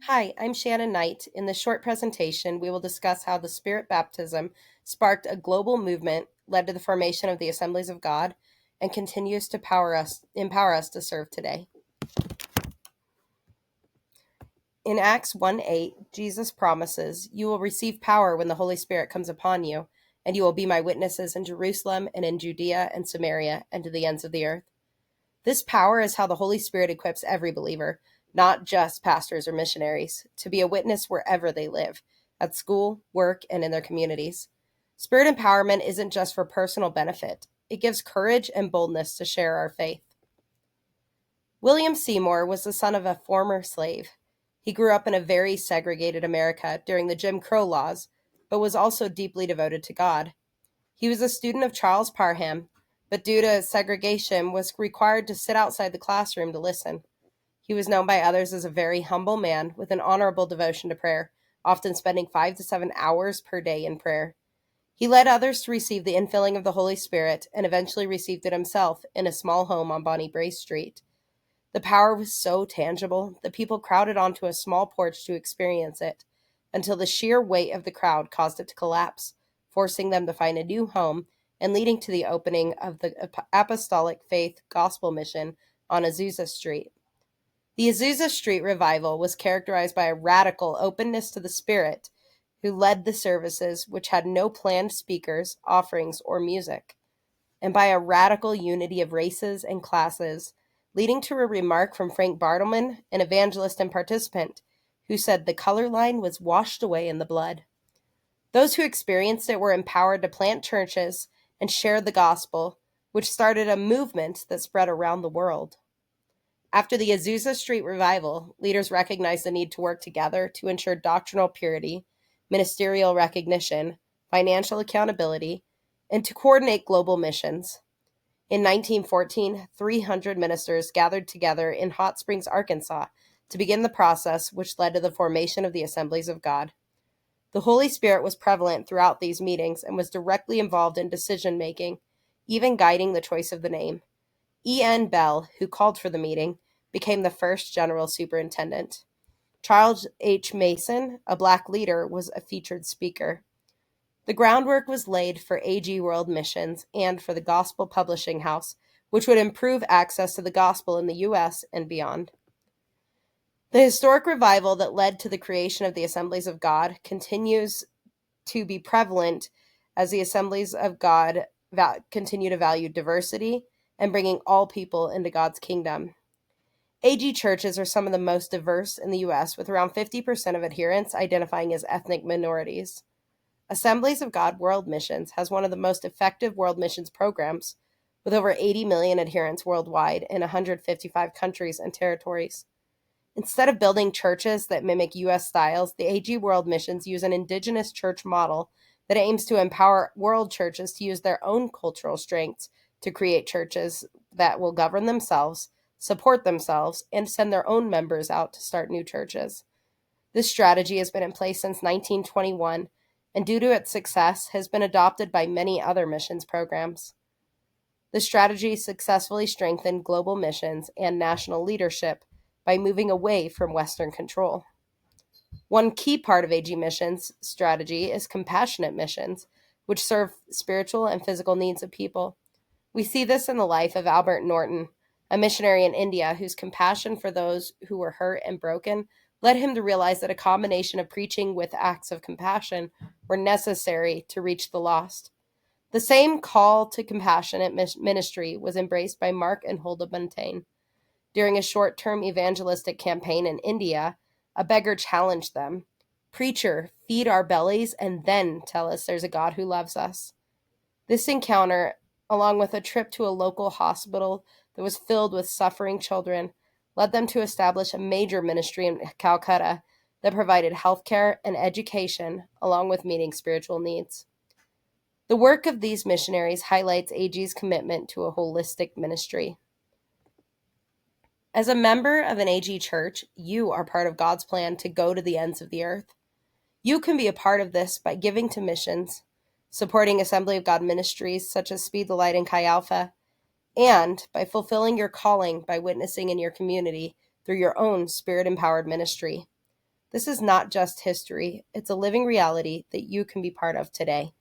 Hi, I'm Shannon Knight. In this short presentation, we will discuss how the Spirit baptism sparked a global movement, led to the formation of the Assemblies of God, and continues to empower us to serve today. In Acts 1:8, Jesus promises, "You will receive power when the Holy Spirit comes upon you, and you will be my witnesses in Jerusalem and in Judea and Samaria and to the ends of the earth." This power is how the Holy Spirit equips every believer, not just pastors or missionaries, to be a witness wherever they live, at school, work, and in their communities. Spirit empowerment isn't just for personal benefit. It gives courage and boldness to share our faith. William Seymour was the son of a former slave. He grew up in a very segregated America during the Jim Crow laws, but was also deeply devoted to God. He was a student of Charles Parham, but due to segregation was required to sit outside the classroom to listen. He was known by others as a very humble man with an honorable devotion to prayer, often spending 5 to 7 hours per day in prayer. He led others to receive the infilling of the Holy Spirit and eventually received it himself in a small home on Bonnie Brae Street. The power was so tangible that people crowded onto a small porch to experience it, until the sheer weight of the crowd caused it to collapse, forcing them to find a new home and leading to the opening of the Apostolic Faith Gospel Mission on Azusa Street. The Azusa Street Revival was characterized by a radical openness to the Spirit, who led the services, which had no planned speakers, offerings, or music, and by a radical unity of races and classes, leading to a remark from Frank Bartleman, an evangelist and participant, who said the color line was washed away in the blood. Those who experienced it were empowered to plant churches and share the gospel, which started a movement that spread around the world. After the Azusa Street Revival, leaders recognized the need to work together to ensure doctrinal purity, ministerial recognition, financial accountability, and to coordinate global missions. In 1914, 300 ministers gathered together in Hot Springs, Arkansas, to begin the process which led to the formation of the Assemblies of God. The Holy Spirit was prevalent throughout these meetings and was directly involved in decision-making, even guiding the choice of the name. E.N. Bell, who called for the meeting, became the first general superintendent. Charles H. Mason, a Black leader, was a featured speaker. The groundwork was laid for AG World Missions and for the Gospel Publishing House, which would improve access to the gospel in the U.S. and beyond. The historic revival that led to the creation of the Assemblies of God continues to be prevalent as the Assemblies of God continue to value diversity and bringing all people into God's kingdom. AG churches are some of the most diverse in the U.S., with around 50% of adherents identifying as ethnic minorities. Assemblies of God World Missions has one of the most effective world missions programs, with over 80 million adherents worldwide in 155 countries and territories. Instead of building churches that mimic U.S. styles, the AG World Missions use an Indigenous Church model that aims to empower world churches to use their own cultural strengths to create churches that will govern themselves, support themselves, and send their own members out to start new churches. This strategy has been in place since 1921, and due to its success, has been adopted by many other missions programs. The strategy successfully strengthened global missions and national leadership by moving away from Western control. One key part of AG missions strategy is compassionate missions, which serve spiritual and physical needs of people. We see this in the life of Albert Norton, a missionary in India whose compassion for those who were hurt and broken led him to realize that a combination of preaching with acts of compassion were necessary to reach the lost. The same call to compassionate ministry was embraced by Mark and Huldah Buntain. During a short-term evangelistic campaign in India, a beggar challenged them, "Preacher, feed our bellies and then tell us there's a God who loves us." This encounter, along with a trip to a local hospital that was filled with suffering children, led them to establish a major ministry in Calcutta that provided healthcare and education, along with meeting spiritual needs. The work of these missionaries highlights AG's commitment to a holistic ministry. As a member of an AG church, you are part of God's plan to go to the ends of the earth. You can be a part of this by giving to missions, supporting Assembly of God ministries such as Speed the Light and Chi Alpha, and by fulfilling your calling by witnessing in your community through your own Spirit-empowered ministry. This is not just history, it's a living reality that you can be part of today.